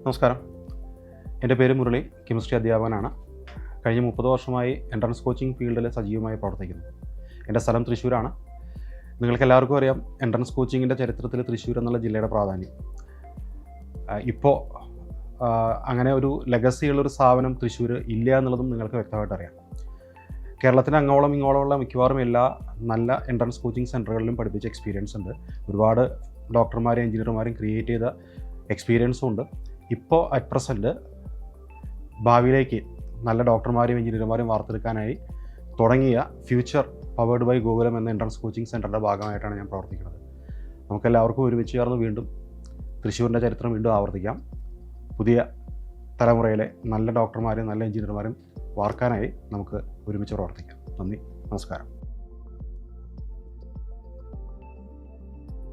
നമസ്കാരം. എൻ്റെ പേര് മുരളി, കെമിസ്ട്രി അധ്യാപകനാണ്. കഴിഞ്ഞ 30 വർഷമായി എൻട്രൻസ് കോച്ചിങ് ഫീൽഡിൽ സജീവമായി പ്രവർത്തിക്കുന്നു. എൻ്റെ സ്ഥലം തൃശ്ശൂരാണ്. നിങ്ങൾക്കെല്ലാവർക്കും അറിയാം എൻട്രൻസ് കോച്ചിങ്ങിൻ്റെ ചരിത്രത്തിൽ തൃശ്ശൂർ എന്നുള്ള ജില്ലയുടെ പ്രാധാന്യം. ഇപ്പോൾ അങ്ങനെ ഒരു ലെഗസിയുള്ളൊരു സ്ഥാപനം തൃശ്ശൂർ ഇല്ല എന്നുള്ളതും നിങ്ങൾക്ക് വ്യക്തമായിട്ട് അറിയാം. കേരളത്തിന് അങ്ങോളം ഇങ്ങോളമുള്ള മിക്കവാറും എല്ലാ നല്ല എൻട്രൻസ് കോച്ചിങ് സെൻറ്ററുകളിലും പഠിപ്പിച്ച എക്സ്പീരിയൻസ് ഉണ്ട്. ഒരുപാട് ഡോക്ടർമാരും എഞ്ചിനീയർമാരും ക്രിയേറ്റ് ചെയ്ത എക്സ്പീരിയൻസും ഉണ്ട്. ഇപ്പോൾ അറ്റ് പ്രസൻറ്റ് ഭാവിയിലേക്ക് നല്ല ഡോക്ടർമാരും എഞ്ചിനീയർമാരും വാർത്തെടുക്കാനായി തുടങ്ങിയ ഫ്യൂച്ചർ പവേർഡ് ബൈ ഗോകുലം എന്ന എൻട്രൻസ് കോച്ചിങ് സെൻറ്ററിൻ്റെ ഭാഗമായിട്ടാണ് ഞാൻ പ്രവർത്തിക്കുന്നത്. നമുക്കെല്ലാവർക്കും ഒരുമിച്ച് ചേർന്ന് വീണ്ടും തൃശ്ശൂരിൻ്റെ ചരിത്രം വീണ്ടും ആവർത്തിക്കാം. പുതിയ തലമുറയിലെ നല്ല ഡോക്ടർമാരും നല്ല എഞ്ചിനീയർമാരും വാർക്കാനായി നമുക്ക് ഒരുമിച്ച് പ്രവർത്തിക്കാം. നന്ദി, നമസ്കാരം.